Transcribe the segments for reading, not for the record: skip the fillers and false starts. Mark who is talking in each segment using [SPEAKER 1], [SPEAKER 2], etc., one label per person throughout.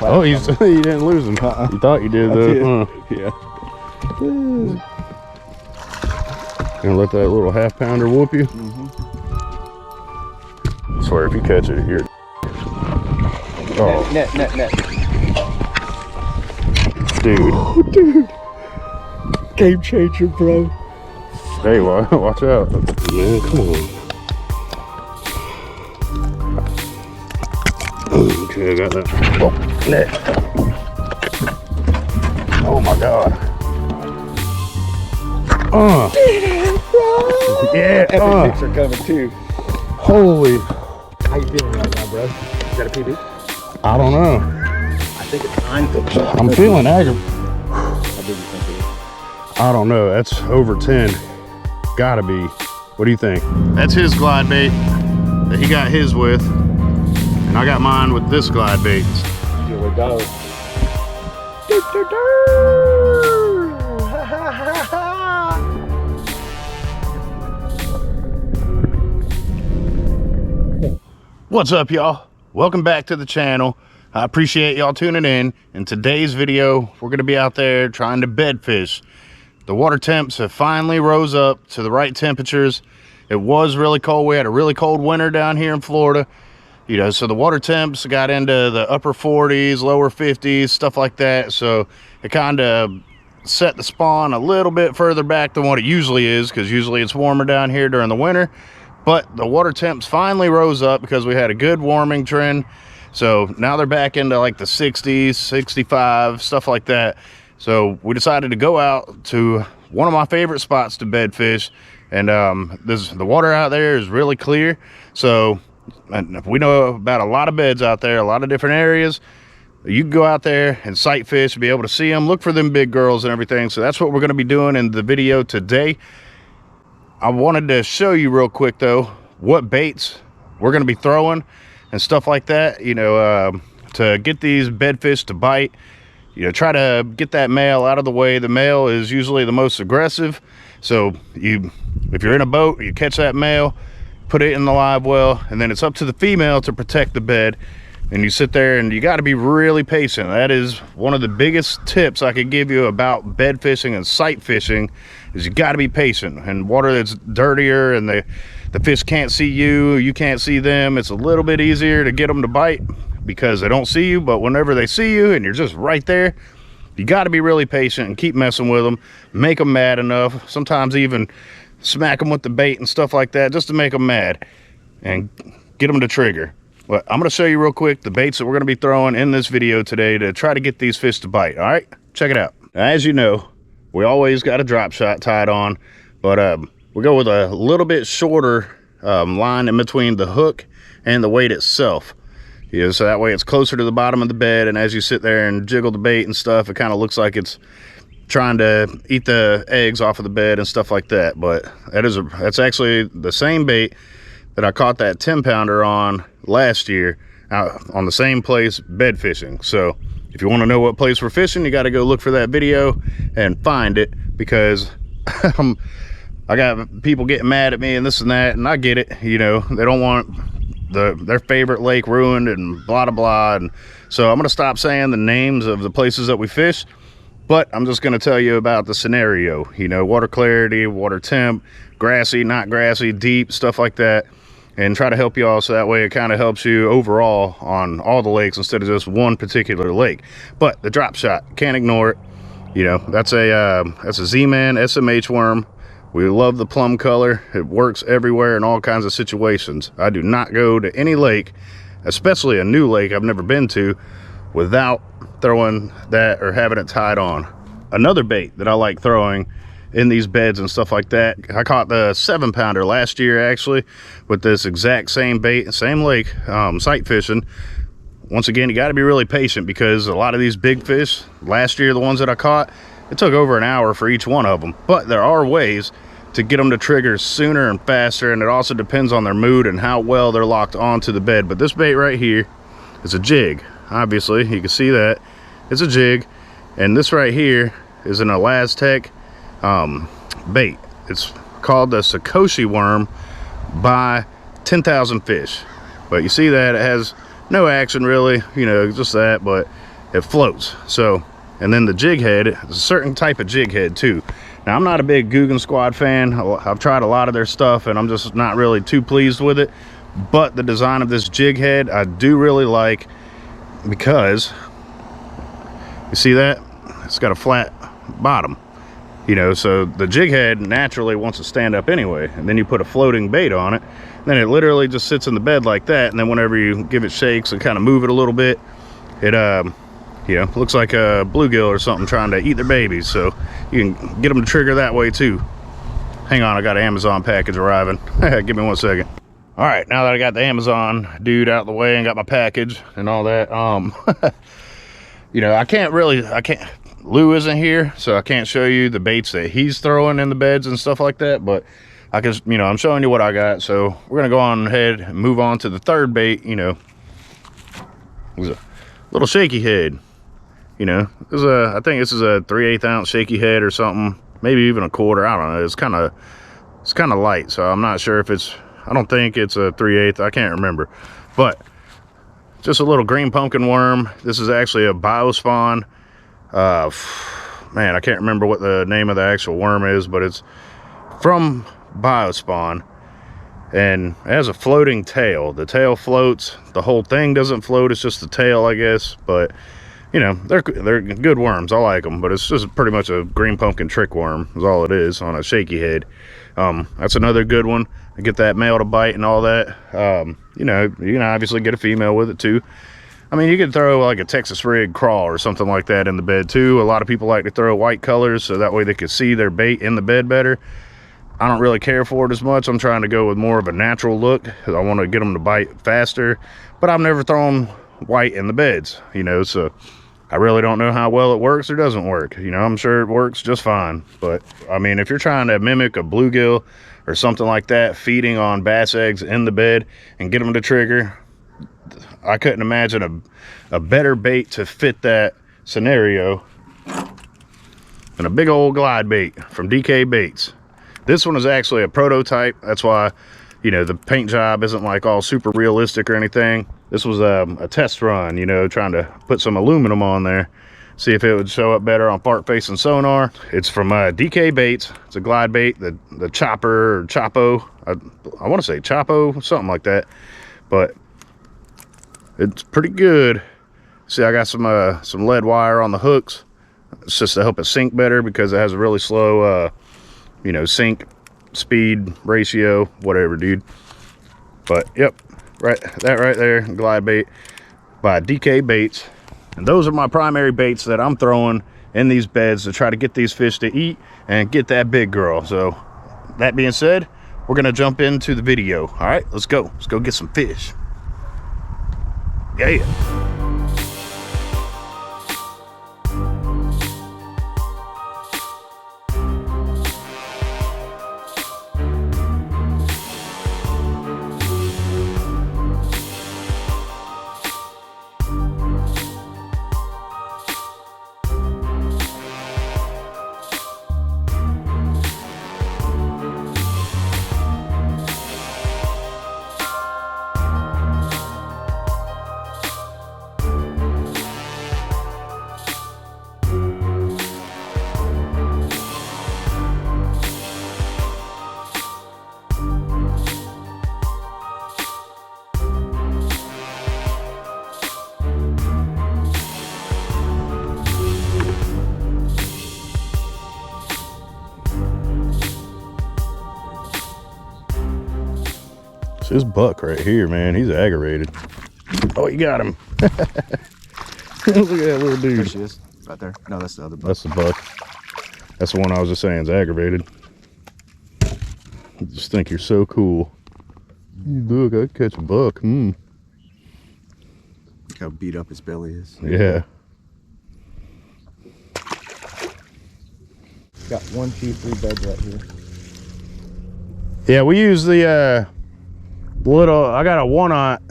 [SPEAKER 1] Oh, you didn't lose them. You thought you did, though.
[SPEAKER 2] Yeah.
[SPEAKER 1] Gonna let that little half pounder whoop you? I swear, if you catch it, you're. Oh.
[SPEAKER 2] Net.
[SPEAKER 1] Dude.
[SPEAKER 2] Oh, dude. Game changer, bro.
[SPEAKER 1] Hey, watch out. Man, come on. Okay, I got that. Oh, net. Oh my God. Yeah.
[SPEAKER 2] Epic picks are coming too.
[SPEAKER 1] Holy.
[SPEAKER 2] How you feeling right now, bro? You got a PB?
[SPEAKER 1] I don't know.
[SPEAKER 2] I think it's 9 fish.
[SPEAKER 1] I'm feeling aggravated.
[SPEAKER 2] How big do you think it is?
[SPEAKER 1] I don't know. That's over 10. Gotta be. What do you think? That's his glide bait that he got his with. And I got mine with this glide bait.
[SPEAKER 2] Here we go.
[SPEAKER 1] What's up, y'all? Welcome back to the channel. I appreciate y'all tuning in. In today's video, we're gonna be out there trying to bed fish. The water temps have finally rose up to the right temperatures. It was really cold. We had a really cold winter down here in Florida. You know, so the water temps got into the upper 40s, lower 50s, stuff like that. So it kind of set the spawn a little bit further back than what it usually is, because usually it's warmer down here during the winter. But the water temps finally rose up because we had a good warming trend. So now they're back into like the 60s, 65, stuff like that. So we decided to go out to one of my favorite spots to bed fish. And the water out there is really clear. So we know about a lot of beds out there, a lot of different areas. You can go out there and sight fish, be able to see them, look for them big girls and everything. So that's what we're going to be doing in the video today. I wanted to show you real quick though what baits we're going to be throwing and stuff like that, you know, to get these bed fish to bite. You know, try to get that male out of the way. The male is usually the most aggressive. So if you're in a boat, you catch that male, put it in the live well, and then it's up to the female to protect the bed. And you sit there and you got to be really patient. That is one of the biggest tips I could give you about bed fishing and sight fishing, is you got to be patient. And water that's dirtier and the fish can't see you, you can't see them, it's a little bit easier to get them to bite because they don't see you. But whenever they see you and you're just right there, you got to be really patient and keep messing with them, make them mad enough, sometimes even smack them with the bait and stuff like that just to make them mad and get them to trigger. Well, I'm going to show you real quick the baits that we're going to be throwing in this video today to try to get these fish to bite. All right, check it out. Now, as you know, we always got a drop shot tied on, but we go with a little bit shorter line in between the hook and the weight itself. You know, so that way it's closer to the bottom of the bed, and as you sit there and jiggle the bait and stuff, it kind of looks like it's trying to eat the eggs off of the bed and stuff like that. But that's actually the same bait that I caught that 10-pounder on last year out on the same place bed fishing. So if you want to know what place we're fishing, you got to go look for that video and find it, because I got people getting mad at me and this and that, and I get it. You know, they don't want their favorite lake ruined and blah blah blah. And so I'm going to stop saying the names of the places that we fish, but I'm just going to tell you about the scenario. You know, water clarity, water temp, grassy, not grassy, deep, stuff like that, and try to help you all so that way it kind of helps you overall on all the lakes instead of just one particular lake. But the drop shot, can't ignore it. You know, that's a Z-Man SMH worm. We love the plum color. It works everywhere in all kinds of situations. I do not go to any lake, especially a new lake I've never been to, without throwing that or having it tied on. Another bait that I like throwing in these beds and stuff like that, I caught the 7-pounder last year actually with this exact same bait, same lake, sight fishing. Once again, you got to be really patient, because a lot of these big fish last year, the ones that I caught, it took over an hour for each one of them. But there are ways to get them to trigger sooner and faster, and it also depends on their mood and how well they're locked onto the bed. But this bait right here is a jig. Obviously you can see that it's a jig, and this right here is an Elastec bait. It's called the Sakoshi worm by 10,000 Fish. But you see that it has no action really, you know, just that. But it floats. So, and then the jig head is a certain type of jig head too. Now, I'm not a big Guggen Squad fan. I've tried a lot of their stuff and I'm just not really too pleased with it. But the design of this jig head I do really like, because you see that it's got a flat bottom, you know, so the jig head naturally wants to stand up anyway, and then you put a floating bait on it, then it literally just sits in the bed like that, and then whenever you give it shakes and kind of move it a little bit, it you know, looks like a bluegill or something trying to eat their babies. So you can get them to trigger that way too. Hang on, I got an Amazon package arriving. Give me 1 second. All right, now that I got the Amazon dude out of the way and got my package and all that, you know, I can't, Lou isn't here, so I can't show you the baits that he's throwing in the beds and stuff like that, but I can, you know, I'm showing you what I got. So we're gonna go on ahead and move on to the third bait. You know, it was a little shaky head, you know, I think this is a 3/8 ounce shaky head or something, maybe even a quarter, I don't know. It's kind of light, so I'm not sure if it's, I don't think it's a 3/8, I can't remember, but just a little green pumpkin worm. This is actually a biospawn. Man, I can't remember what the name of the actual worm is, but it's from biospawn, and it has a floating tail. The tail floats, the whole thing doesn't float, it's just the tail, I guess. But you know, they're good worms, I like them, but it's just pretty much a green pumpkin trick worm is all it is on a shaky head. That's another good one. I get that male to bite and all that. You know, you can obviously get a female with it too. I mean, you could throw like a Texas rig crawl or something like that in the bed too. A lot of people like to throw white colors so that way they can see their bait in the bed better. I don't really care for it as much. I'm trying to go with more of a natural look because I want to get them to bite faster. But I've never thrown white in the beds, you know, so I really don't know how well it works or doesn't work. You know, I'm sure it works just fine. But I mean, if you're trying to mimic a bluegill or something like that, feeding on bass eggs in the bed and get them to trigger, I couldn't imagine a better bait to fit that scenario than a big old glide bait from DK Baits. This one is actually a prototype. That's why, you know, the paint job isn't like all super realistic or anything. This was a test run, you know, trying to put some aluminum on there, see if it would show up better on part facing sonar. It's from DK Baits. It's a glide bait, the Chopper or Chapo. I want to say Chapo, something like that, but it's pretty good. See, I got some lead wire on the hooks. It's just to help it sink better because it has a really slow, you know, sink speed ratio, whatever, dude. But yep, that right there, glide bait by DK Baits. And those are my primary baits that I'm throwing in these beds to try to get these fish to eat and get that big girl. So that being said, we're gonna jump into the video. All right, let's go get some fish. Yeah. This buck right here, man, he's aggravated. Oh, you got him. Look at that little dude.
[SPEAKER 3] There she is, right there. No, that's the other buck.
[SPEAKER 1] That's the buck. That's the one I was just saying is aggravated. I just think you're so cool. Look, I catch a buck.
[SPEAKER 3] Look how beat up his belly is.
[SPEAKER 1] Yeah.
[SPEAKER 3] Got 1, 2, 3 beds right here.
[SPEAKER 1] Yeah, we use the little, I got a 1-aught.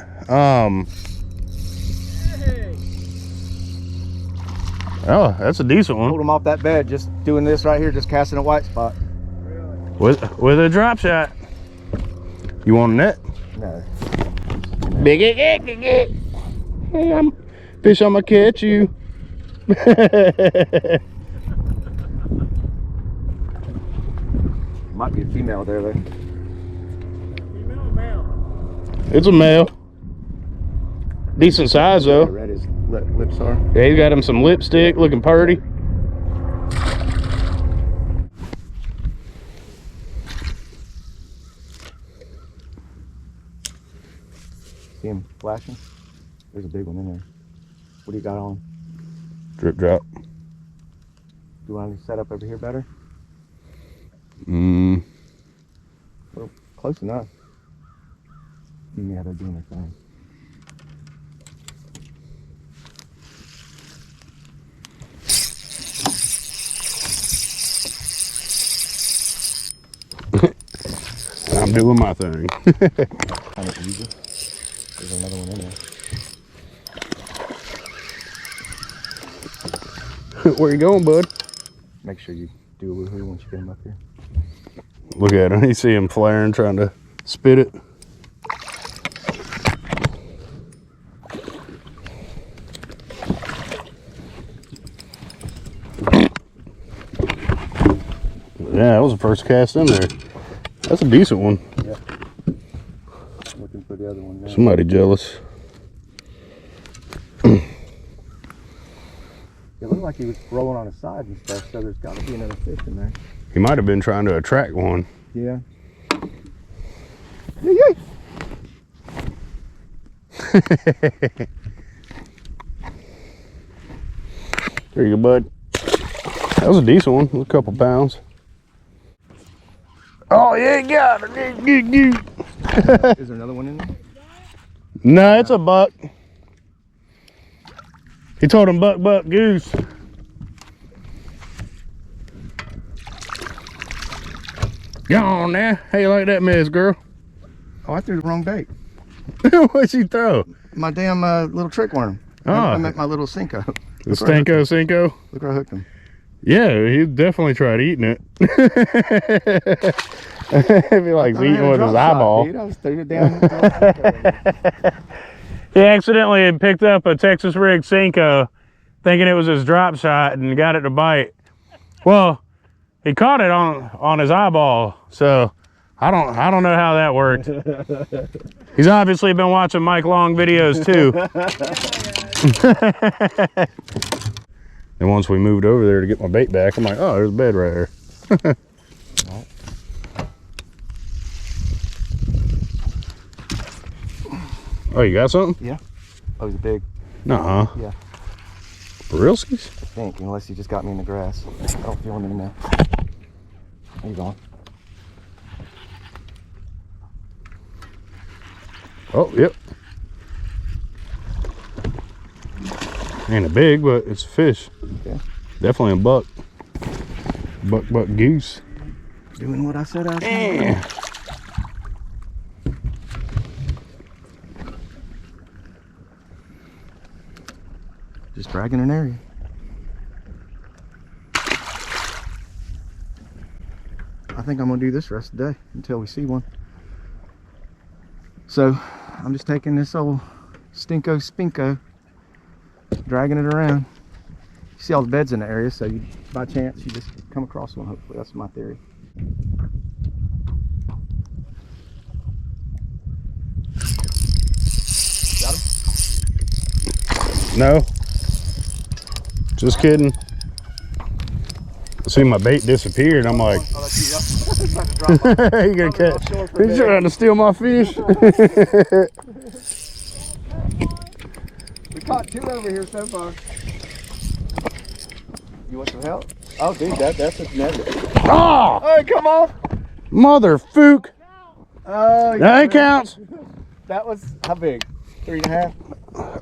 [SPEAKER 1] Oh, that's a decent one.
[SPEAKER 3] Pulled him off that bed, just doing this right here, just casting a white spot.
[SPEAKER 1] With a drop shot. You want a net?
[SPEAKER 3] No.
[SPEAKER 1] Big it. Hey, fish, I'm gonna catch you.
[SPEAKER 3] Might be a female there though.
[SPEAKER 2] Female or male?
[SPEAKER 1] It's a male. Decent size though.
[SPEAKER 3] Red his lips are.
[SPEAKER 1] Yeah, he's got him some lipstick, looking purty.
[SPEAKER 3] See him flashing? There's a big one in there. What do you got on?
[SPEAKER 1] Drip drop.
[SPEAKER 3] Do you want to set up over here better? Well, close enough. Yeah, they're doing their thing.
[SPEAKER 1] I'm doing my thing.
[SPEAKER 3] Kind of easy. There's another one in there.
[SPEAKER 1] Where you going, bud?
[SPEAKER 3] Make sure you do a woohoo once you get him up here.
[SPEAKER 1] Look at him. You see him flaring, trying to spit it. Yeah, that was the first cast in there. That's a decent one.
[SPEAKER 3] Yeah. Looking for the other one now.
[SPEAKER 1] Somebody jealous.
[SPEAKER 3] It looked like he was rolling on his side and stuff, so there's got to be another fish in there.
[SPEAKER 1] He might have been trying to attract one.
[SPEAKER 3] Yeah. Yay, yay.
[SPEAKER 1] There you go, bud. That was a decent one. A couple pounds. Oh, yeah, you got it.
[SPEAKER 3] Is there another one in there?
[SPEAKER 1] No, it's a buck. He told him buck, buck, goose. Go on now. How you like that mess, girl?
[SPEAKER 3] Oh, I threw the wrong bait.
[SPEAKER 1] What'd you throw?
[SPEAKER 3] My damn little trick worm.
[SPEAKER 1] Oh.
[SPEAKER 3] I meant my little Cinco.
[SPEAKER 1] The Stanko Cinco?
[SPEAKER 3] Look where I hooked him.
[SPEAKER 1] Yeah, he definitely tried eating it. If he likes eating with his eyeball.
[SPEAKER 3] Dude, I was threw it down.
[SPEAKER 1] He accidentally had picked up a Texas rig Cinco, thinking it was his drop shot, and got it to bite. Well, he caught it on his eyeball, so I don't know how that worked. He's obviously been watching Mike Long videos too. And once we moved over there to get my bait back, I'm like, oh, there's a bed right here. Oh, you got something?
[SPEAKER 3] Yeah. Oh, he's big.
[SPEAKER 1] Nuh-uh.
[SPEAKER 3] Yeah.
[SPEAKER 1] For realskies?
[SPEAKER 3] I think, unless he just got me in the grass. I don't feel him anymore. He's on.
[SPEAKER 1] Oh, yep. Ain't a big, but it's a fish.
[SPEAKER 3] Okay.
[SPEAKER 1] Definitely a buck. Buck, goose.
[SPEAKER 3] Doing what I said I was
[SPEAKER 1] Yeah.
[SPEAKER 3] Just dragging an area. I think I'm gonna do this the rest of the day until we see one. So I'm just taking this old Stinko Spinko, dragging it around. You see all the beds in the area, so you, by chance you just come across one. Hopefully, that's my theory. Got him?
[SPEAKER 1] No. Just kidding. I see my bait disappeared. I'm like,
[SPEAKER 3] Oh, that's you. Yep. About to drop off.
[SPEAKER 1] you gonna catch?
[SPEAKER 3] Offshore for a
[SPEAKER 1] He's
[SPEAKER 3] bit.
[SPEAKER 1] trying to steal my fish.
[SPEAKER 3] We caught two over here so far. You want some help? Oh, dude, that's a net.
[SPEAKER 1] Ah,
[SPEAKER 3] Hey, come on!
[SPEAKER 1] mother fook.
[SPEAKER 3] Oh,
[SPEAKER 1] That counts.
[SPEAKER 3] That was how big? 3.5.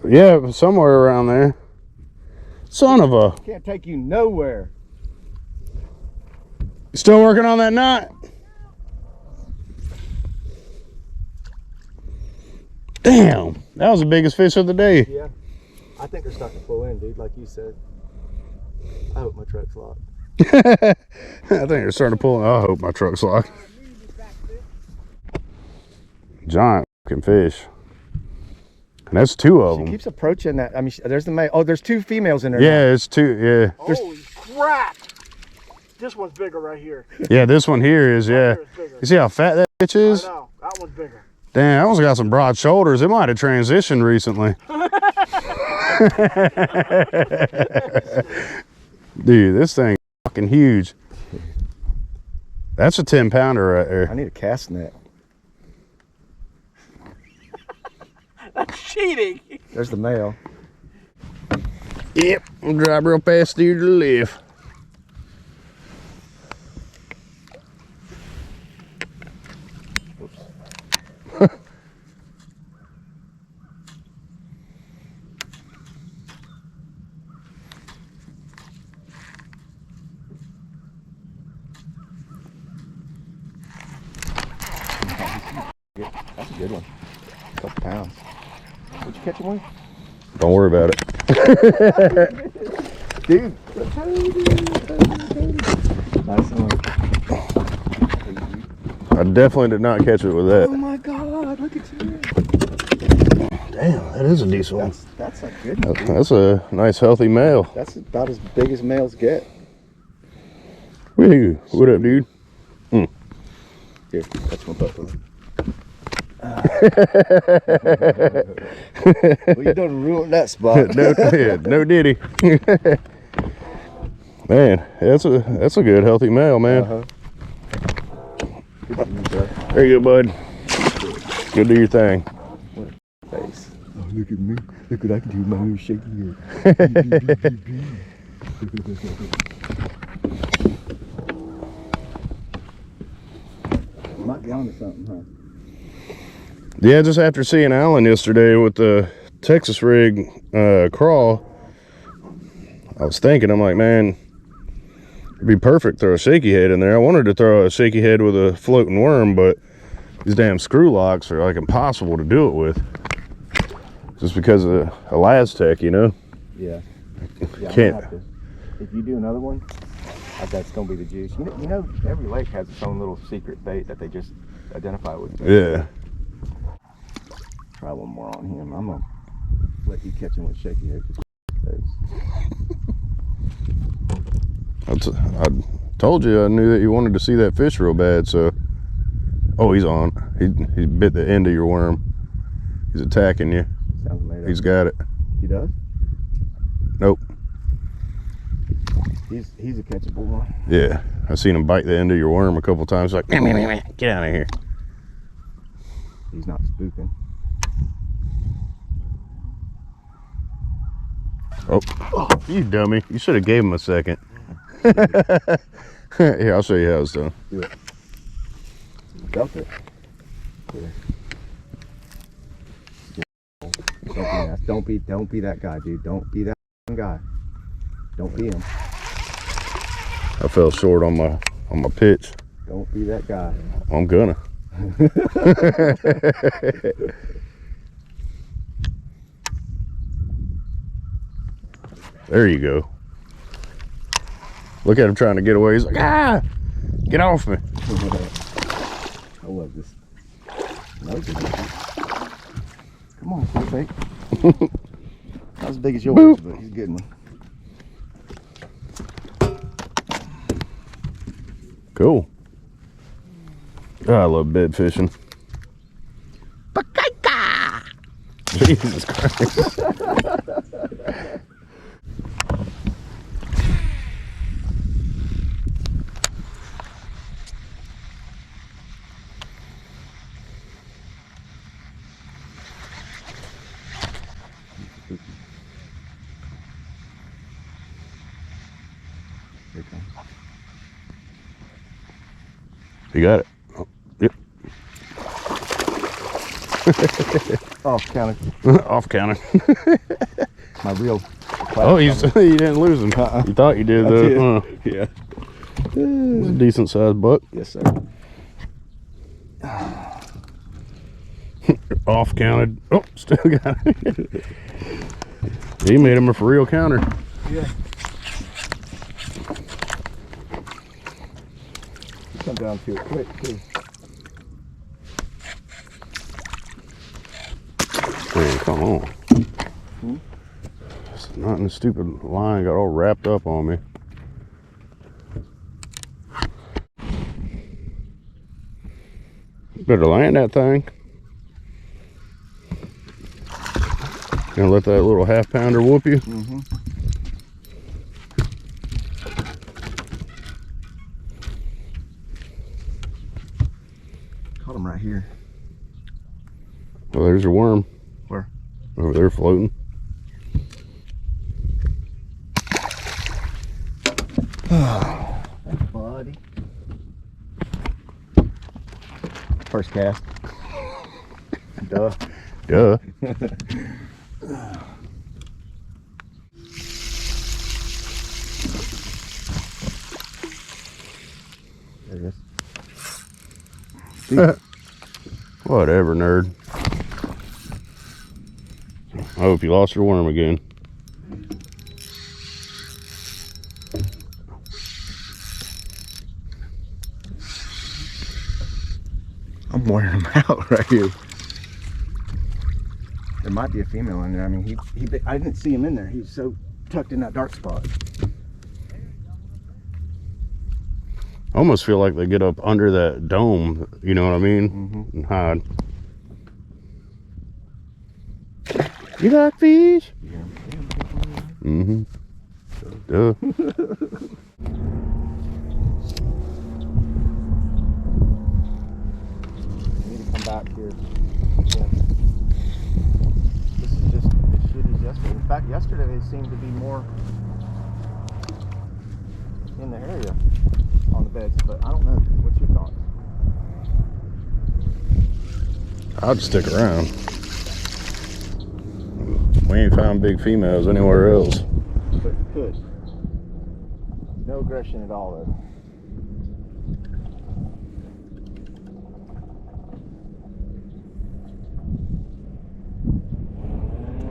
[SPEAKER 1] Yeah, somewhere around there. Son of a.
[SPEAKER 3] Can't take you nowhere.
[SPEAKER 1] You still working on that knot? Damn, that was the biggest fish of the day.
[SPEAKER 3] Yeah, I think they're starting to pull in, dude. Like you said. I hope my truck's locked.
[SPEAKER 1] I think they're starting to pull. I hope my truck's locked. Giant fucking fish. And that's 2 of
[SPEAKER 3] She
[SPEAKER 1] them.
[SPEAKER 3] keeps approaching that. I mean, there's the male. Oh, there's 2 females in there.
[SPEAKER 1] Yeah, it's 2. Yeah.
[SPEAKER 2] Holy crap! This one's bigger right here.
[SPEAKER 1] Yeah, this one here is, yeah.
[SPEAKER 2] Here is bigger.
[SPEAKER 1] You see how fat that bitch is?
[SPEAKER 2] I know. That one's bigger.
[SPEAKER 1] Damn, that one's got some broad shoulders. It might have transitioned recently. Dude, this thing is fucking huge. That's a 10-pounder right there.
[SPEAKER 3] I need a cast net.
[SPEAKER 2] That's cheating.
[SPEAKER 3] There's the male.
[SPEAKER 1] Yep, we'll drive real fast here to live.
[SPEAKER 3] That's a good one. A couple pounds. What'd you catch him with?
[SPEAKER 1] Don't worry about it.
[SPEAKER 3] Dude. Nice one.
[SPEAKER 1] I definitely did not catch it with that.
[SPEAKER 3] Oh my God, look at you.
[SPEAKER 1] Damn, that is a decent one.
[SPEAKER 3] That's a good one. Dude.
[SPEAKER 1] That's a nice healthy male.
[SPEAKER 3] That's about as big as males get.
[SPEAKER 1] Woo, what up, dude?
[SPEAKER 3] Here, catch one butt with it. Well, you done ruined that spot.
[SPEAKER 1] no diddy. Man, that's a good healthy male, man. There you go, bud. Go do your thing.
[SPEAKER 3] Face. Oh, look at me. Look what I can do with my little shaky head. Might be on to something, huh?
[SPEAKER 1] Yeah, just after seeing Alan yesterday with the Texas rig crawl, I was thinking, I'm like, man, it'd be perfect to throw a shaky head in there. I wanted to throw a shaky head with a floating worm, but these damn screw locks are like impossible to do it with. Just because of the Elastec, you know?
[SPEAKER 3] Yeah.
[SPEAKER 1] Can't.
[SPEAKER 3] If you do another one, I bet it's gonna be the juice. You know, every lake has its own little secret bait that they just identify with.
[SPEAKER 1] Yeah.
[SPEAKER 3] Try one more on him. I'm gonna let you catch him with shaky head.
[SPEAKER 1] I told you I knew that you wanted to see that fish real bad, so. Oh, he's on. He bit the end of your worm. He's attacking you.
[SPEAKER 3] Sounds made up.
[SPEAKER 1] He's got it.
[SPEAKER 3] He does?
[SPEAKER 1] Nope.
[SPEAKER 3] He's a catchable one.
[SPEAKER 1] Yeah, I seen him bite the end of your worm a couple times. Like, get out of here.
[SPEAKER 3] He's not spooking.
[SPEAKER 1] Oh, you dummy. You should have gave him a second. Here, I'll show you how it's done.
[SPEAKER 3] Do it. Duckett. Here. Don't be that guy, dude. Don't be that guy. Don't be him.
[SPEAKER 1] I fell short on my pitch.
[SPEAKER 3] Don't be that guy.
[SPEAKER 1] I'm gonna. There you go. Look at him trying to get away. He's like, ah, get off me.
[SPEAKER 3] I love this. Come on, full fake. Not as big as yours,
[SPEAKER 1] Boop.
[SPEAKER 3] but he's a good one.
[SPEAKER 1] Cool. Oh, I love bed fishing. Jesus Christ.
[SPEAKER 3] Here it comes.
[SPEAKER 1] You got it. Oh, yep.
[SPEAKER 3] Off counter.
[SPEAKER 1] Off counter.
[SPEAKER 3] My real.
[SPEAKER 1] Oh, you didn't lose him. You thought you did, though. Huh?
[SPEAKER 3] Yeah.
[SPEAKER 1] It's a decent sized buck.
[SPEAKER 3] Yes, sir.
[SPEAKER 1] Off counted. Oh, still got it. He made him a for real counter.
[SPEAKER 3] Yeah. Come down to it quick, too.
[SPEAKER 1] Very Come on. It's not in the stupid line got all wrapped up on me. Better land that thing. Gonna let that little half pounder whoop you?
[SPEAKER 3] Mm-hmm. Caught him right here.
[SPEAKER 1] Well, there's your worm.
[SPEAKER 3] Where?
[SPEAKER 1] Over there floating.
[SPEAKER 3] Thanks, buddy. First cast. Duh.
[SPEAKER 1] Duh.
[SPEAKER 3] There it is.
[SPEAKER 1] Whatever, nerd. I hope you lost your worm again.
[SPEAKER 3] I'm wearing him out right here. There might be a female in there. I mean, I didn't see him in there. He was so tucked in that dark spot.
[SPEAKER 1] I almost feel like they get up under that dome, you know what I mean?
[SPEAKER 3] Mm-hmm.
[SPEAKER 1] And hide. You got fish?
[SPEAKER 3] Yeah.
[SPEAKER 1] Mm-hmm. Duh.
[SPEAKER 3] I need to come back here. Yeah. This is just as shit as yesterday. In fact, yesterday they seemed to be more in the area on the beds, but I don't know. What's your thoughts?
[SPEAKER 1] I'll just stick around. We ain't found big females anywhere else.
[SPEAKER 3] But could. No aggression at all, though.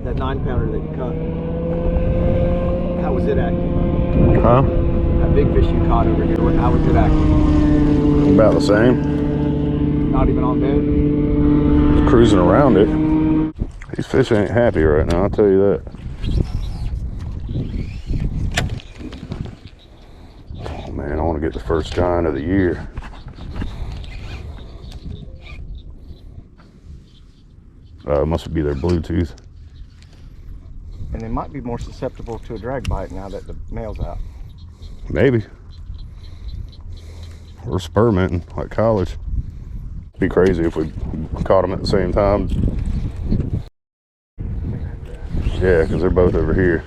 [SPEAKER 3] That 9-pounder that you caught, how was it acting?
[SPEAKER 1] Huh?
[SPEAKER 3] That big fish you caught over here, how was it acting?
[SPEAKER 1] About the same.
[SPEAKER 3] Not even on bed?
[SPEAKER 1] Just cruising around it. These fish ain't happy right now, I'll tell you that. Oh man, I want to get the first giant of the year. It must be their Bluetooth.
[SPEAKER 3] And they might be more susceptible to a drag bite now that the male's out.
[SPEAKER 1] Maybe. We're experimenting like college. It'd be crazy if we caught them at the same time. Yeah, because they're both over here.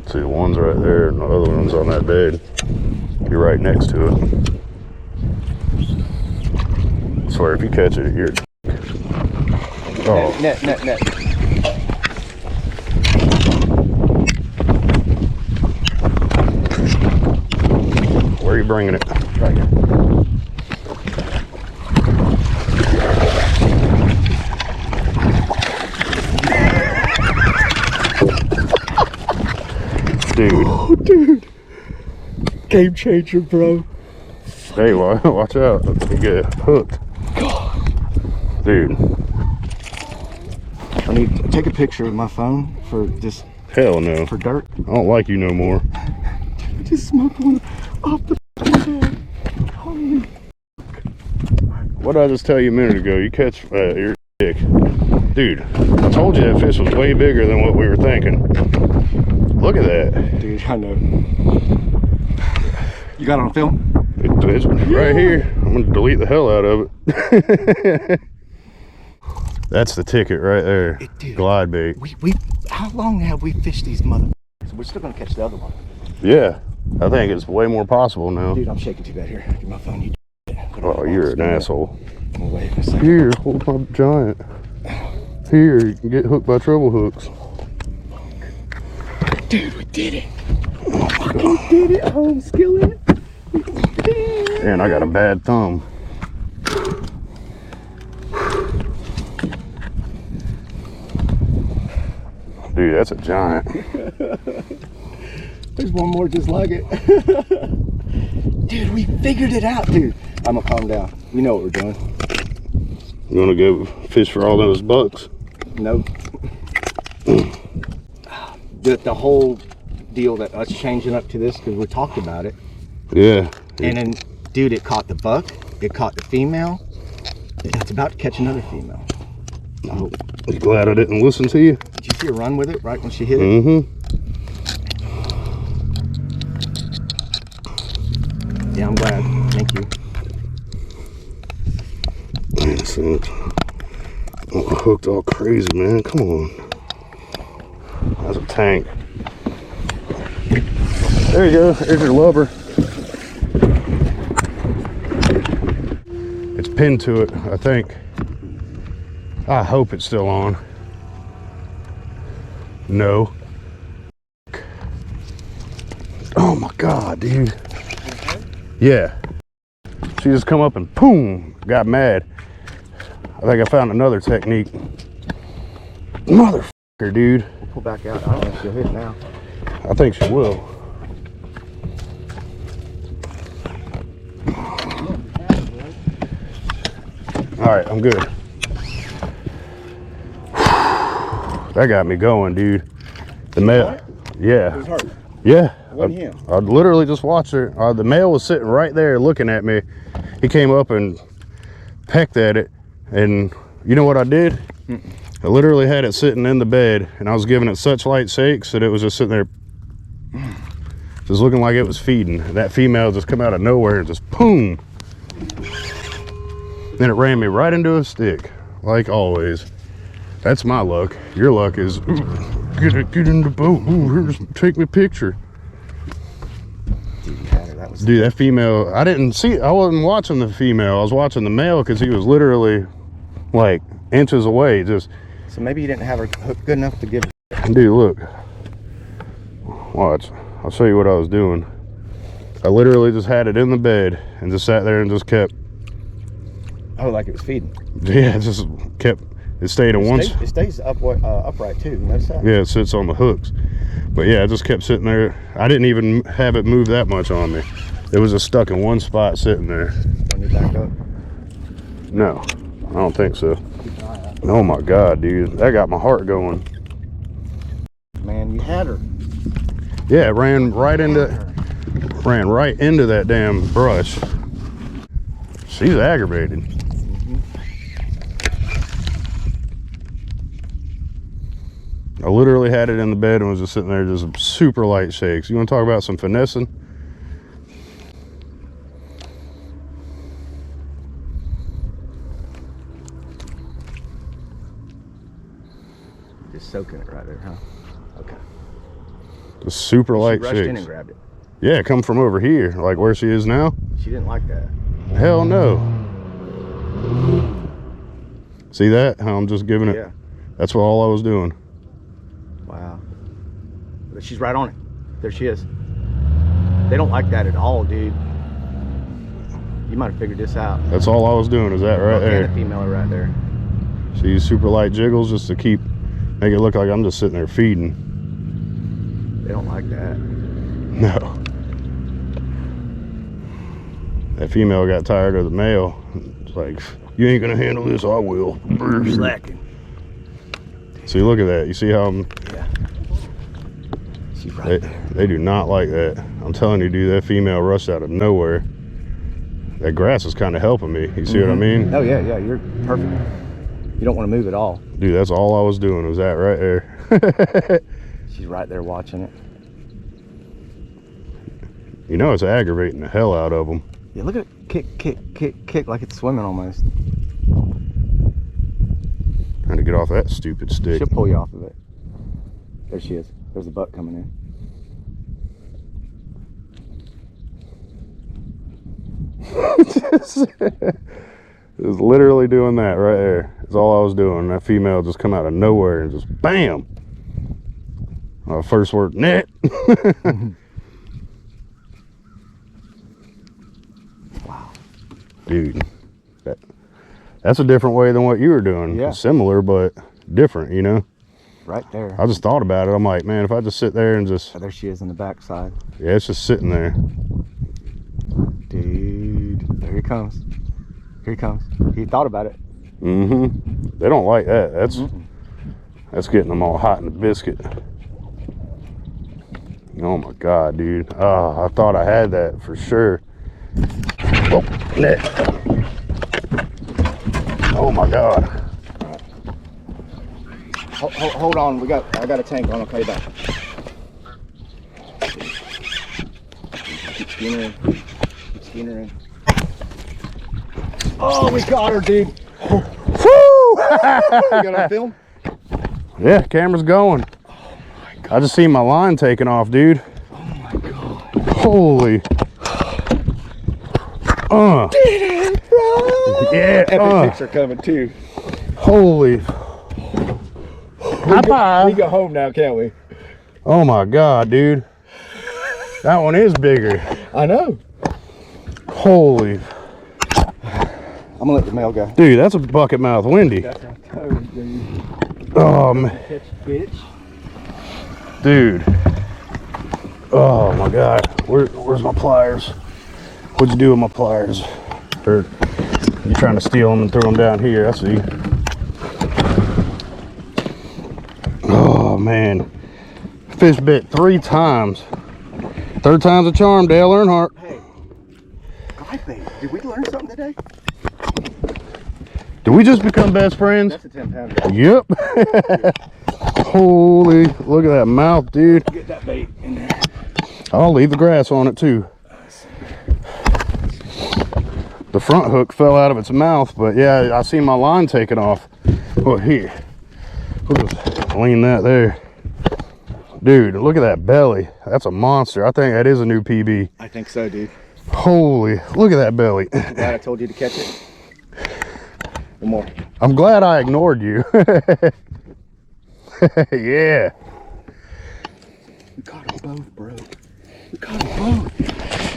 [SPEAKER 1] See, the one's right there and the other one's on that bed. You're right next to it. I swear, if you catch it, you're... Oh.
[SPEAKER 3] Net.
[SPEAKER 1] Where are you bringing it?
[SPEAKER 3] Right here.
[SPEAKER 1] Dude.
[SPEAKER 2] Oh, dude. Game changer, bro.
[SPEAKER 1] Hey, watch out. You get hooked.
[SPEAKER 2] God.
[SPEAKER 1] Dude.
[SPEAKER 3] I need to take a picture with my phone for this,
[SPEAKER 1] Hell no.
[SPEAKER 3] for dirt.
[SPEAKER 1] I don't like you no more.
[SPEAKER 3] I just smoked one off the head. Holy.
[SPEAKER 1] What did I just tell you a minute ago? You catch your dick. Dude, I told you that fish was way bigger than what we were thinking. Look at that.
[SPEAKER 3] Dude, I know. You got it on film?
[SPEAKER 1] It's right here. I'm going to delete the hell out of it. That's the ticket right there.
[SPEAKER 3] Dude,
[SPEAKER 1] glide bait.
[SPEAKER 3] We how long have we fished these motherfuckers? We're still gonna catch the other one.
[SPEAKER 1] Yeah, I think it's way more possible now.
[SPEAKER 3] Dude, I'm shaking too bad here. Get my phone. You
[SPEAKER 1] Oh, you're an asshole.
[SPEAKER 3] Wait a second.
[SPEAKER 1] Here, hold my giant. Here, you can get hooked by treble hooks.
[SPEAKER 3] Dude, we did it. We did it, home skillet.
[SPEAKER 1] And I got a bad thumb. Dude, Dude, that's a giant.
[SPEAKER 3] There's one more just like it. Dude, we figured it out, dude. I'm gonna calm down. You know what we're doing.
[SPEAKER 1] You wanna go fish for all those bucks?
[SPEAKER 3] Nope. The whole deal that us changing up to this, because we talked about it.
[SPEAKER 1] Yeah.
[SPEAKER 3] And then, dude, it caught the buck. It caught the female. It's about to catch another female. I hope.
[SPEAKER 1] You glad I didn't listen to you?
[SPEAKER 3] Did you see her run with it right when she hit it?
[SPEAKER 1] Mm-hmm.
[SPEAKER 3] Yeah, I'm glad. Thank you.
[SPEAKER 1] Man, this thing's hooked all crazy, man. Come on. That's a tank. There you go. There's your lubber. It's pinned to it, I think. I hope it's still on. No. Oh my God, dude. Yeah. She just come up and boom, got mad. I think I found another technique. Motherfucker, dude.
[SPEAKER 3] We'll pull back out. I don't know if she'll hit now.
[SPEAKER 1] I think she will. All right, I'm good. That got me going, dude. The male, yeah.
[SPEAKER 3] It was hard.
[SPEAKER 1] Yeah.
[SPEAKER 3] It wasn't him.
[SPEAKER 1] I literally just watched her. The male was sitting right there looking at me. He came up and pecked at it, and you know what I did? I literally had it sitting in the bed, and I was giving it such light shakes that it was just sitting there, just looking like it was feeding. That female just come out of nowhere and just boom. Then it ran me right into a stick, like always. That's my luck. Your luck is, get in the boat. Ooh, here's, take me a picture.
[SPEAKER 3] Dude, you had her. That was.
[SPEAKER 1] Dude, that female, I wasn't watching the female. I was watching the male because he was literally like inches away. Just.
[SPEAKER 3] So maybe you didn't have her hooked good enough to give her.
[SPEAKER 1] Dude, look. Watch. I'll show you what I was doing. I literally just had it in the bed and just sat there and just kept.
[SPEAKER 3] Oh, like it was feeding.
[SPEAKER 1] Yeah, it just kept. It stayed in one.
[SPEAKER 3] It stays upright too. You notice that?
[SPEAKER 1] Yeah, it sits on the hooks. But yeah, I just kept sitting there. I didn't even have it move that much on me. It was just stuck in one spot sitting there.
[SPEAKER 3] When you back up?
[SPEAKER 1] No, I don't think so. Oh my God, dude. That got my heart going.
[SPEAKER 3] Man, you had her.
[SPEAKER 1] Yeah, it ran right into that damn brush. She's aggravated. I literally had it in the bed and was just sitting there just super light shakes. You want to talk about some finessing?
[SPEAKER 3] Just soaking it right there, huh? Okay.
[SPEAKER 1] Just super light
[SPEAKER 3] She rushed in
[SPEAKER 1] shakes.
[SPEAKER 3] and grabbed it.
[SPEAKER 1] Yeah, come from over here, like where she is now.
[SPEAKER 3] She didn't like that.
[SPEAKER 1] Hell no. See that? How I'm just giving it.
[SPEAKER 3] Yeah.
[SPEAKER 1] That's all I was doing.
[SPEAKER 3] Wow. But she's right on it. There she is. They don't like that at all, dude. You might have figured this out.
[SPEAKER 1] That's all I was doing, is that right
[SPEAKER 3] Okay,
[SPEAKER 1] there.
[SPEAKER 3] the female right there.
[SPEAKER 1] See, super light jiggles just to make it look like I'm just sitting there feeding.
[SPEAKER 3] They don't like that.
[SPEAKER 1] No. That female got tired of the male. It's like, you ain't gonna handle this, I will.
[SPEAKER 3] You're slacking.
[SPEAKER 1] See, look at that. You see how I'm...
[SPEAKER 3] Yeah. She's right there.
[SPEAKER 1] They do not like that. I'm telling you, dude, that female rushed out of nowhere. That grass is kind of helping me. You see what I mean?
[SPEAKER 3] Oh, yeah, you're perfect. You don't want to move at all.
[SPEAKER 1] Dude, that's all I was doing, was that right there.
[SPEAKER 3] She's right there watching it.
[SPEAKER 1] You know it's aggravating the hell out of them.
[SPEAKER 3] Yeah, look at it. Kick like it's swimming almost.
[SPEAKER 1] Trying to get off that stupid stick.
[SPEAKER 3] She'll pull you off of it. There she is. There's a buck coming in.
[SPEAKER 1] Just literally doing that right there. That's all I was doing. That female just come out of nowhere and just bam. First word, net.
[SPEAKER 3] Wow.
[SPEAKER 1] Dude, that's a different way than what you were doing.
[SPEAKER 3] Yeah.
[SPEAKER 1] Similar, but different, you know?
[SPEAKER 3] right there.
[SPEAKER 1] I just thought about it. I'm like, man, if I just sit there and just...
[SPEAKER 3] Oh, there she is on the backside.
[SPEAKER 1] Yeah, it's just sitting there.
[SPEAKER 3] Dude, there he comes. Here he comes. He thought about it.
[SPEAKER 1] Mm-hmm. They don't like that. That's getting them all hot in the biscuit. Oh my God, dude. Oh, I thought I had that for sure. Oh, net. Oh my God.
[SPEAKER 3] Hold on, I got a tank on. I'll call you back. Keep skinning in. Keep skinning in. Oh, we got her, dude.
[SPEAKER 1] Woo!
[SPEAKER 3] You got on film?
[SPEAKER 1] Yeah, camera's going.
[SPEAKER 3] Oh my God.
[SPEAKER 1] I just seen my line taking off, dude.
[SPEAKER 3] Oh my God.
[SPEAKER 1] Holy.
[SPEAKER 3] Did it, bro?
[SPEAKER 1] Yeah.
[SPEAKER 3] Epic pics are coming too.
[SPEAKER 1] Holy.
[SPEAKER 3] We go home now, can't we?
[SPEAKER 1] Oh my God, dude. That one is bigger.
[SPEAKER 3] I know.
[SPEAKER 1] Holy.
[SPEAKER 3] I'm gonna let the male go.
[SPEAKER 1] Dude, that's a bucket mouth windy.
[SPEAKER 3] That's a toad, dude.
[SPEAKER 1] Oh man.
[SPEAKER 3] Catch bitch.
[SPEAKER 1] Dude. Oh my God. Where's my pliers? What'd you do with my pliers? Or you trying to steal them and throw them down here? I see. Oh man. Fish bit 3 times. 3rd time's a charm, Dale Earnhardt.
[SPEAKER 3] Hey, glide bait. Did we learn something today?
[SPEAKER 1] Did we just become best friends?
[SPEAKER 3] That's a 10-pounder.
[SPEAKER 1] Yep. Holy, look at that mouth, dude.
[SPEAKER 3] Get that bait in there.
[SPEAKER 1] I'll leave the grass on it too. The front hook fell out of its mouth, but yeah, I see my line taking off. Oh, here. We'll just lean that there. Dude, look at that belly. That's a monster. I think that is a new PB.
[SPEAKER 3] I think so, dude.
[SPEAKER 1] Holy, look at that belly.
[SPEAKER 3] I'm glad I told you to catch it. One more.
[SPEAKER 1] I'm glad I ignored you. Yeah.
[SPEAKER 3] We caught them both, bro. We caught them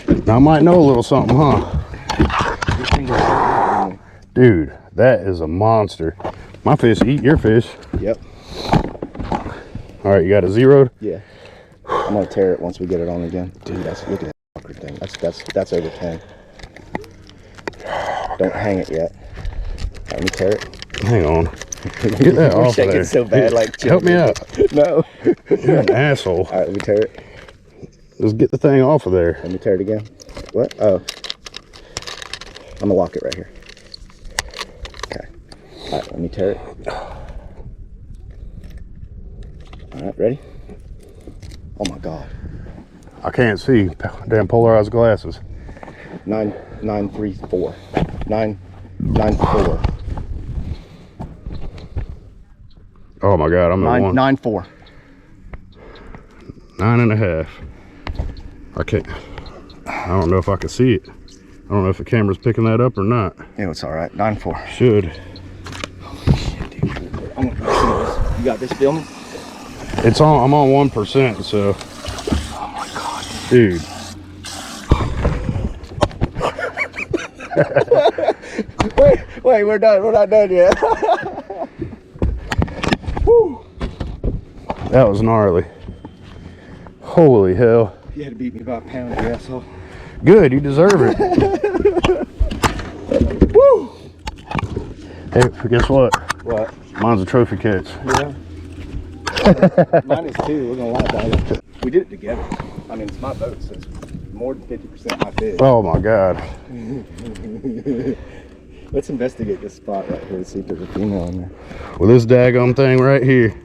[SPEAKER 3] both.
[SPEAKER 1] I might know a little something, huh? Dude, that is a monster. My fish eat your fish.
[SPEAKER 3] Yep.
[SPEAKER 1] All right, you got it zeroed?
[SPEAKER 3] Yeah. I'm gonna tear it once we get it on again. Dude, look at that fucker thing. That's over 10. Don't hang it yet. Let me tear it.
[SPEAKER 1] Hang on. Get that off of there.
[SPEAKER 3] Shaking so bad, like
[SPEAKER 1] help me out.
[SPEAKER 3] No.
[SPEAKER 1] You're an asshole.
[SPEAKER 3] All right, let me tear it.
[SPEAKER 1] Just get the thing off of there.
[SPEAKER 3] Let me tear it again. What? Oh. I'm gonna lock it right here. Okay. All right, let me tear it. All right, ready? Oh my God.
[SPEAKER 1] I can't see. Damn polarized glasses.
[SPEAKER 3] 934. 994.
[SPEAKER 1] Oh my God, I'm at
[SPEAKER 3] 994.
[SPEAKER 1] 9.5. I can't. I don't know if I can see it. I don't know if the camera's picking that up or not.
[SPEAKER 3] Yeah, it's all right. 94.
[SPEAKER 1] Should.
[SPEAKER 3] Holy shit, dude. I'm gonna see this. You got this filming?
[SPEAKER 1] It's on. I'm on 1%. So.
[SPEAKER 3] Oh my God,
[SPEAKER 1] dude.
[SPEAKER 3] wait, we're done. We're not done yet. Woo.
[SPEAKER 1] That was gnarly. Holy hell.
[SPEAKER 3] You had to beat me by a pound, you asshole.
[SPEAKER 1] Good, you deserve it.
[SPEAKER 3] Woo!
[SPEAKER 1] Hey, guess what?
[SPEAKER 3] What?
[SPEAKER 1] Mine's a trophy catch.
[SPEAKER 3] Yeah. Mine is too. We're gonna lie about it. We did it together. I mean, it's my boat, so it's more than 50% my fish.
[SPEAKER 1] Oh my God.
[SPEAKER 3] Let's investigate this spot right here to see if there's a female in there.
[SPEAKER 1] With this daggum thing right here.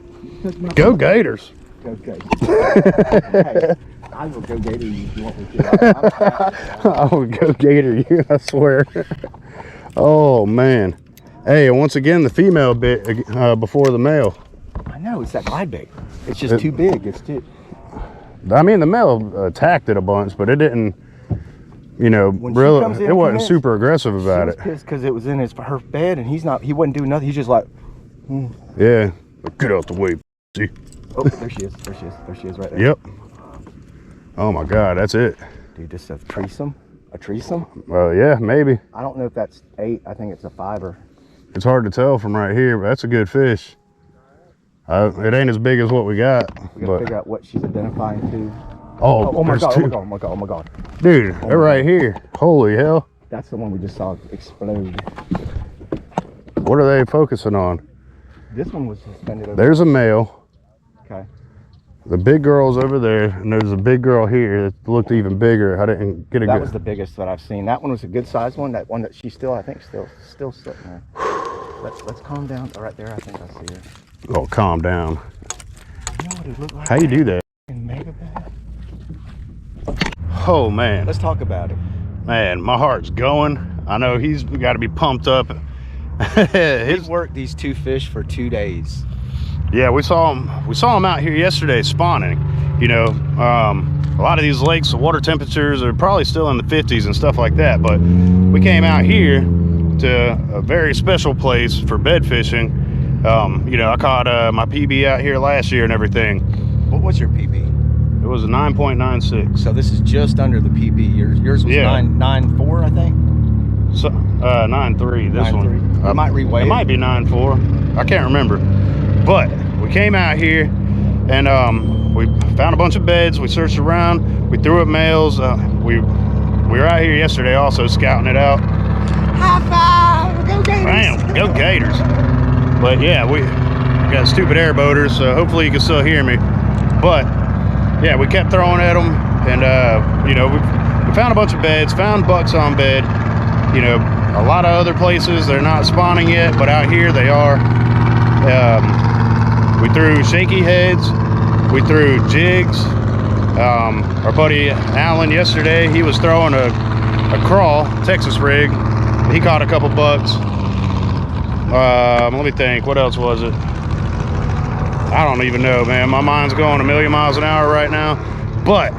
[SPEAKER 1] Go Gators.
[SPEAKER 3] Go Gators. Hey, I will go Gator you if you want me to.
[SPEAKER 1] I will go Gator you, I swear. Oh man. Hey, once again, the female bit before the male.
[SPEAKER 3] I know, it's that glide bait. It's just too big. It's too.
[SPEAKER 1] I mean, the male attacked it a bunch, but it didn't, you know, really, it wasn't super aggressive about it.
[SPEAKER 3] Because it was in her bed and he wasn't doing nothing. He's just like,
[SPEAKER 1] Yeah. Get out the way, see?
[SPEAKER 3] Oh, there she is. There she is. There she is right there.
[SPEAKER 1] Yep. Oh my God, that's it.
[SPEAKER 3] Dude, this is a threesome? A threesome?
[SPEAKER 1] Yeah, maybe.
[SPEAKER 3] I don't know if that's 8. I think it's a 5-er.
[SPEAKER 1] It's hard to tell from right here, but that's a good fish. It ain't as big as what we got.
[SPEAKER 3] We gotta figure out what she's identifying to.
[SPEAKER 1] Oh
[SPEAKER 3] my
[SPEAKER 1] there's
[SPEAKER 3] god!
[SPEAKER 1] two.
[SPEAKER 3] Oh my god! Oh my god! Oh my god!
[SPEAKER 1] Dude, they're right here. Holy hell!
[SPEAKER 3] That's the one we just saw explode.
[SPEAKER 1] What are they focusing on?
[SPEAKER 3] This one was suspended over.
[SPEAKER 1] There's a male.
[SPEAKER 3] Okay.
[SPEAKER 1] The big girl's over there, and there's a big girl here that looked even bigger. I didn't get a good.
[SPEAKER 3] That was the biggest that I've seen. That one was a good sized one. That one that she's still, I think, still sitting there. Let's calm down. Oh, right there, I think I see her.
[SPEAKER 1] Oh, calm down.
[SPEAKER 3] You know what it looked like?
[SPEAKER 1] How you do that?
[SPEAKER 3] Mega bad.
[SPEAKER 1] Oh man.
[SPEAKER 3] Let's talk about it.
[SPEAKER 1] Man, my heart's going. I know he's got to be pumped up.
[SPEAKER 3] He's worked these two fish for 2 days.
[SPEAKER 1] Yeah, we saw him out here yesterday spawning. You know, a lot of these lakes, the water temperatures are probably still in the 50s and stuff like that, but we came out here to a very special place for bed fishing. You know, I caught my PB out here last year and everything.
[SPEAKER 3] What was your PB?
[SPEAKER 1] It was a 9.96.
[SPEAKER 3] So this is just under the PB. Yours was 9.94, I think.
[SPEAKER 1] So 9.3. This
[SPEAKER 3] 9.3.
[SPEAKER 1] one.
[SPEAKER 3] I might reweigh
[SPEAKER 1] it. It might be 9.4. I can't remember. But we came out here and we found a bunch of beds. We searched around. We threw up males. We were out here yesterday also scouting it out.
[SPEAKER 3] High five! Go Gators!
[SPEAKER 1] Bam! Go Gators! But yeah, we got stupid airboaters, so hopefully you can still hear me. But yeah, we kept throwing at them, and you know, we found a bunch of beds, found bucks on bed. You know, a lot of other places they're not spawning yet, but out here they are. We threw shaky heads, we threw jigs. Our buddy Alan yesterday, he was throwing a crawl Texas rig. He caught a couple bucks. Let me think, what else was it? I don't even know, man. My mind's going a million miles an hour right now. But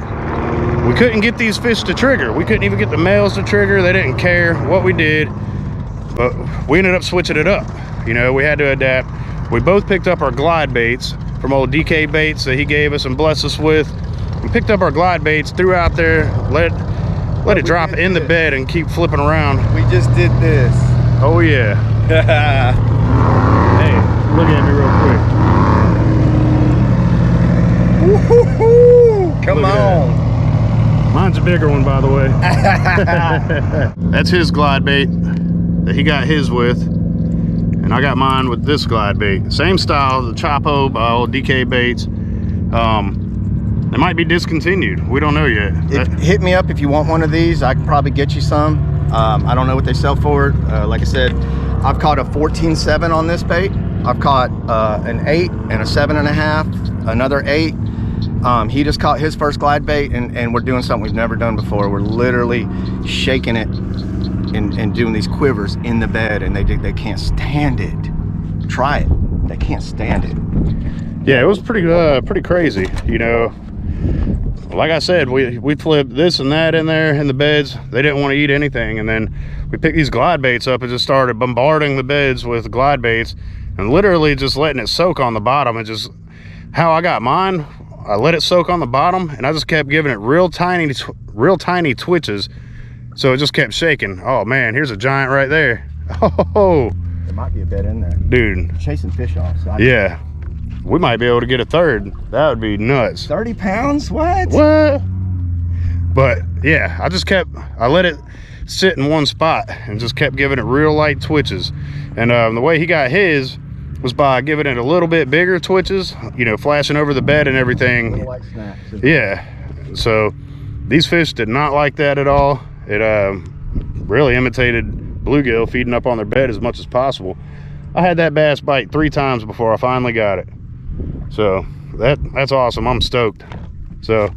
[SPEAKER 1] we couldn't get these fish to trigger. We couldn't even get the males to trigger. They didn't care what we did. But we ended up switching it up. You know, we had to adapt. We both picked up our glide baits from old DK baits that he gave us and blessed us with. We picked up our glide baits, threw out there, let it drop in the bed and keep flipping around.
[SPEAKER 3] We just did this.
[SPEAKER 1] Oh yeah. Hey, look at me real quick.
[SPEAKER 3] Come on.
[SPEAKER 1] Mine's a bigger one, by the way. That's his glide bait that he got his with. And I got mine with this glide bait. Same style, the Chopo by old DK baits. They might be discontinued. We don't know yet.
[SPEAKER 3] Hit me up if you want one of these. I can probably get you some. I don't know what they sell for it. Like I said, I've caught a 14.7 on this bait. I've caught an 8 and a 7.5, another 8. He just caught his first glide bait, and we're doing something we've never done before. We're literally shaking it and doing these quivers in the bed, and they can't stand it. Try it. They can't stand it.
[SPEAKER 1] Yeah, it was pretty crazy, you know. Like I said, we flipped this and that in there in the beds. They didn't want to eat anything, and then we picked these glide baits up and just started bombarding the beds with glide baits and literally just letting it soak on the bottom. And just how I got mine, I let it soak on the bottom and I just kept giving it real tiny twitches, so it just kept shaking. Oh man, here's a giant right there. Oh,
[SPEAKER 3] there might be a bed in there,
[SPEAKER 1] dude.
[SPEAKER 3] Chasing fish off. So
[SPEAKER 1] yeah. We might be able to get a third. That would be nuts.
[SPEAKER 3] 30 pounds? What?
[SPEAKER 1] But yeah, I let it sit in one spot and just kept giving it real light twitches. And the way he got his was by giving it a little bit bigger twitches, you know, flashing over the bed and everything.
[SPEAKER 3] Little light snaps.
[SPEAKER 1] Yeah. So these fish did not like that at all. It really imitated bluegill, feeding up on their bed as much as possible. I had that bass bite 3 times before I finally got it. So that's awesome. I'm stoked. So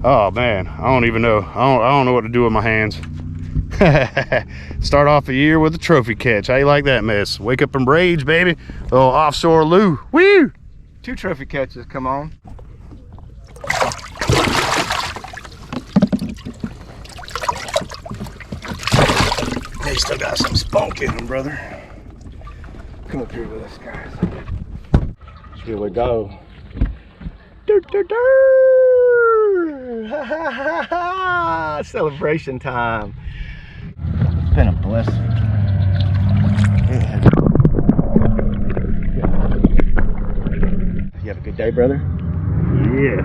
[SPEAKER 1] oh man, I don't even know. I don't know what to do with my hands. Start off the year with a trophy catch. How you like that mess? Wake up and rage, baby. Little offshore loo. Woo!
[SPEAKER 3] 2 trophy catches, come on.
[SPEAKER 1] They still got some spunk in them, brother.
[SPEAKER 3] Come up here with us, guys.
[SPEAKER 2] Here we go.
[SPEAKER 3] Ha ha ha ha! Celebration time. It's been a blessing. It has. day, brother?
[SPEAKER 2] Yeah.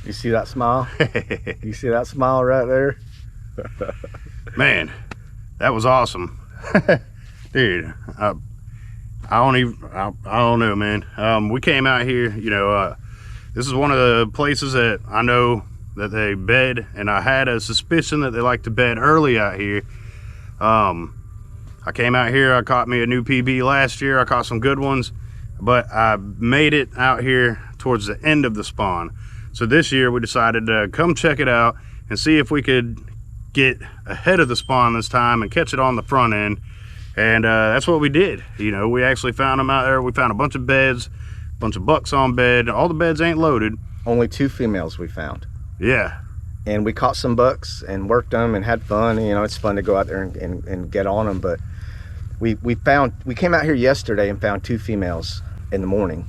[SPEAKER 3] You see that smile? You see that smile right there?
[SPEAKER 1] Man, that was awesome. Dude, I don't know, man. We came out here, you know, this is one of the places that I know that they bed, and I had a suspicion that they like to bed early out here. I came out here, I caught me a new PB last year, I caught some good ones, but I made it out here towards the end of the spawn. So this year we decided to come check it out and see if we could get ahead of the spawn this time and catch it on the front end. And that's what we did. You know, we actually found them out there. We found a bunch of beds, a bunch of bucks on bed. All the beds ain't loaded.
[SPEAKER 3] Only 2 females we found.
[SPEAKER 1] Yeah.
[SPEAKER 3] And we caught some bucks and worked them and had fun. You know, it's fun to go out there and get on them. But we came out here yesterday and found 2 females in the morning.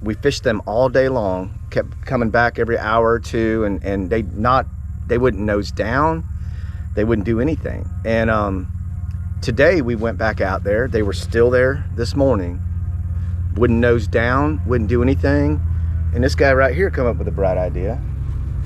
[SPEAKER 3] We fished them all day long, kept coming back every hour or two, and they wouldn't nose down, they wouldn't do anything. And today we went back out there, they were still there this morning, wouldn't nose down, wouldn't do anything. And this guy right here come up with a bright idea.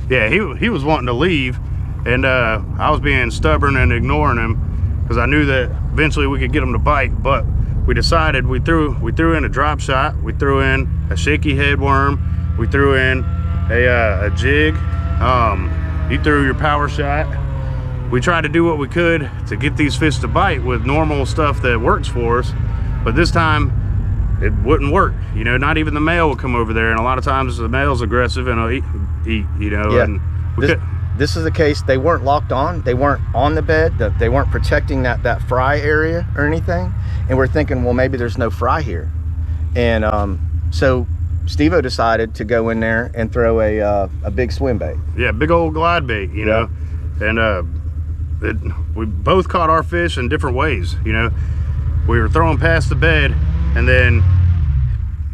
[SPEAKER 1] Yeah, he was wanting to leave, and I was being stubborn and ignoring him because I knew that eventually we could get him to bite. But we decided, we threw in a drop shot, we threw in a shaky head worm, we threw in a jig, you threw your power shot. We tried to do what we could to get these fish to bite with normal stuff that works for us, but this time it wouldn't work. You know, not even the male would come over there, and a lot of times the male's aggressive and will eat, you know.
[SPEAKER 3] Yeah.
[SPEAKER 1] And
[SPEAKER 3] this is the case. They weren't locked on, they weren't on the bed, they weren't protecting that fry area or anything. And we're thinking, well, maybe there's no fry here. And so Steve-O decided to go in there and throw a big swim bait.
[SPEAKER 1] Yeah, big old glide bait, you know. And we both caught our fish in different ways, you know. We were throwing past the bed, and then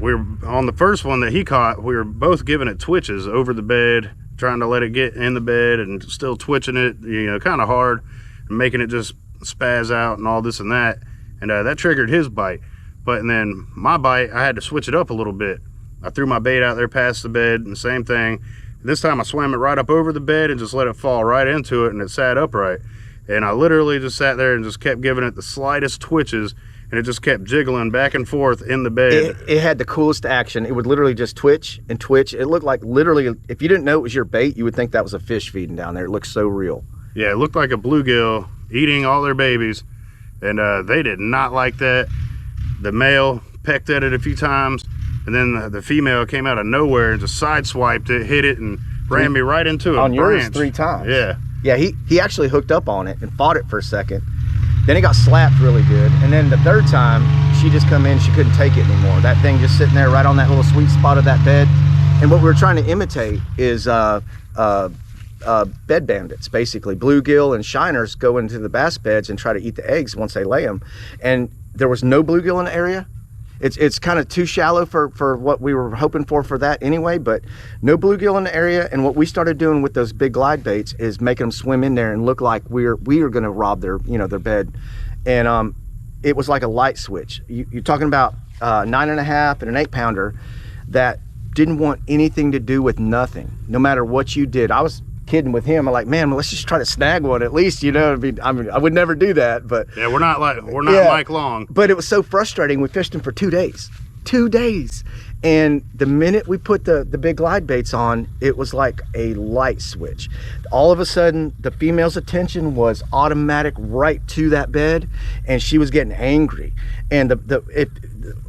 [SPEAKER 1] we were on the first one that he caught, we were both giving it twitches over the bed, trying to let it get in the bed and still twitching it, you know, kind of hard, and making it just spaz out and all this and that. And that triggered his bite. But and then my bite, I had to switch it up a little bit. I threw my bait out there past the bed, and the same thing. This time I swam it right up over the bed and just let it fall right into it, and it sat upright. And I literally just sat there and just kept giving it the slightest twitches, and it just kept jiggling back and forth in the bed.
[SPEAKER 3] It had the coolest action. It would literally just twitch and twitch. It looked like, literally, if you didn't know it was your bait, you would think that was a fish feeding down there. It looked so real.
[SPEAKER 1] Yeah, it looked like a bluegill eating all their babies, and they did not like that. The male pecked at it a few times, and then the female came out of nowhere and just sideswiped it, hit it, and ran me right into a branch.
[SPEAKER 3] On yours 3 times.
[SPEAKER 1] Yeah.
[SPEAKER 3] Yeah, he actually hooked up on it and fought it for a second. Then he got slapped really good. And then the 3rd time, she just come in, she couldn't take it anymore. That thing just sitting there right on that little sweet spot of that bed. And what we were trying to imitate is bed bandits, basically. Bluegill and shiners go into the bass beds and try to eat the eggs once they lay them. And there was no bluegill in the area. It's kind of too shallow for what we were hoping for that anyway, but no bluegill in the area. And what we started doing with those big glide baits is making them swim in there and look like we are going to rob their bed. And it was like a light switch. You're talking about 9.5 and an 8-pounder that didn't want anything to do with nothing, no matter what you did. I was kidding with him. I'm like, man, let's just try to snag one at least, you know. I mean, I would never do that, but
[SPEAKER 1] yeah, we're not Mike Long.
[SPEAKER 3] But it was so frustrating. We fished him for 2 days. 2 days. And the minute we put the big glide baits on, it was like a light switch. All of a sudden, the female's attention was automatic right to that bed, and she was getting angry. And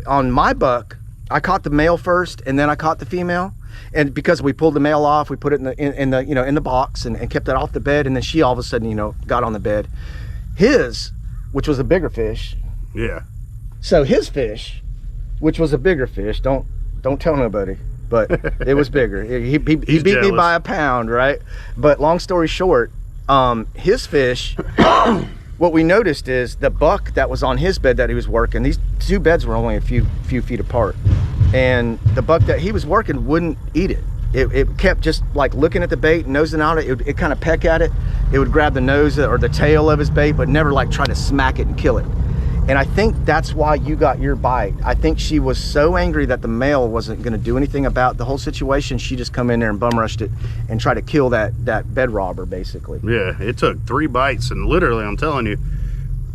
[SPEAKER 3] on my buck, I caught the male first, and then I caught the female. And because we pulled the male off, we put it in the box and kept it off the bed, and then she all of a sudden, got on the bed. His, which was a bigger fish.
[SPEAKER 1] Yeah.
[SPEAKER 3] So his fish, which was a bigger fish, don't tell nobody, but it was bigger. He beat me by a pound, right? But long story short, his fish what we noticed is the buck that was on his bed that he was working, these two beds were only a few feet apart, and the buck that he was working wouldn't eat it. It kept just like looking at the bait, nosing out it kind of peck at it. It would grab the nose or the tail of his bait, but never like try to smack it and kill it. And I think that's why you got your bite. I think she was so angry that the male wasn't going to do anything about the whole situation. She just come in there and bum rushed it and try to kill that bed robber, basically.
[SPEAKER 1] Yeah, it took 3 bites, and literally, I'm telling you,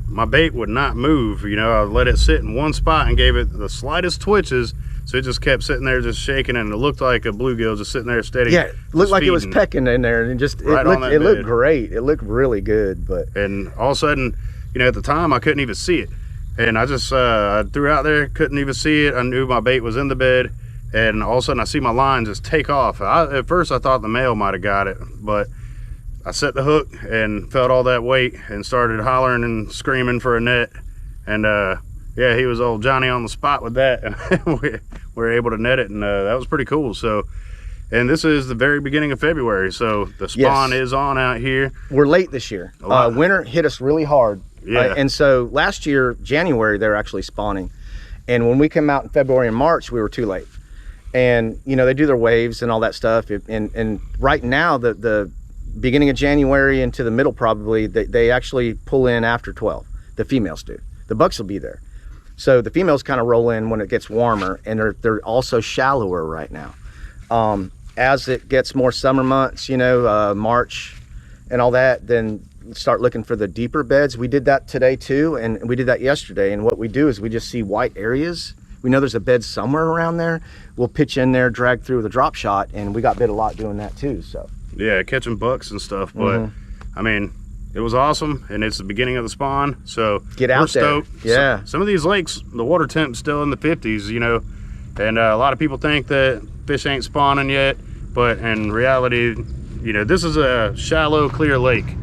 [SPEAKER 1] my bait would not move. You know, I let it sit in one spot and gave it the slightest twitches, so it just kept sitting there just shaking, and it looked like a bluegill just sitting there steady.
[SPEAKER 3] Yeah, it looked like it was pecking in there, and just
[SPEAKER 1] right
[SPEAKER 3] it looked great. It looked really good, but
[SPEAKER 1] and all of a sudden, you know, at the time I couldn't even see it. And I just I threw out there, couldn't even see it. I knew my bait was in the bed, and all of a sudden I see my line just take off. At first I thought the male might have got it, but I set the hook and felt all that weight and started hollering and screaming for a net. And yeah, he was old Johnny on the spot with that. we were able to net it, and that was pretty cool. So, and this is the very beginning of February, so the spawn is on out here.
[SPEAKER 3] We're late this year. Winter hit us really hard.
[SPEAKER 1] Yeah.
[SPEAKER 3] And so last year, January, they were actually spawning. And when we came out in February and March, we were too late. And, you know, they do their waves and all that stuff. And right now, the beginning of January into the middle, probably, they actually pull in after 12. The females do. The bucks will be there. So the females kind of roll in when it gets warmer, and they're also shallower right now. As it gets more summer months, you know, March and all that, then start looking for the deeper beds. We did that today too, and we did that yesterday. And what we do is we just see white areas. We know there's a bed somewhere around there. We'll pitch in there, drag through with a drop shot, and we got bit a lot doing that too. So
[SPEAKER 1] yeah, catching bucks and stuff. But I mean, it was awesome, and it's the beginning of the spawn, so
[SPEAKER 3] get out there. Yeah,
[SPEAKER 1] some of these lakes, the water temp's still in the 50s, you know, and a lot of people think that fish ain't spawning yet, but in reality, you know, this is a shallow, clear lake.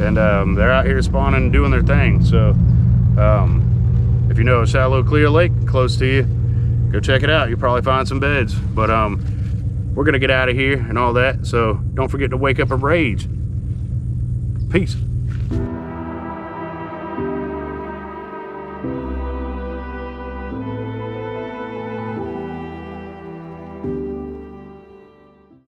[SPEAKER 1] And they're out here spawning and doing their thing. So if you know a shallow, clear lake close to you, go check it out. You'll probably find some beds. But we're gonna get out of here and all that. So don't forget to wake up and rage. Peace.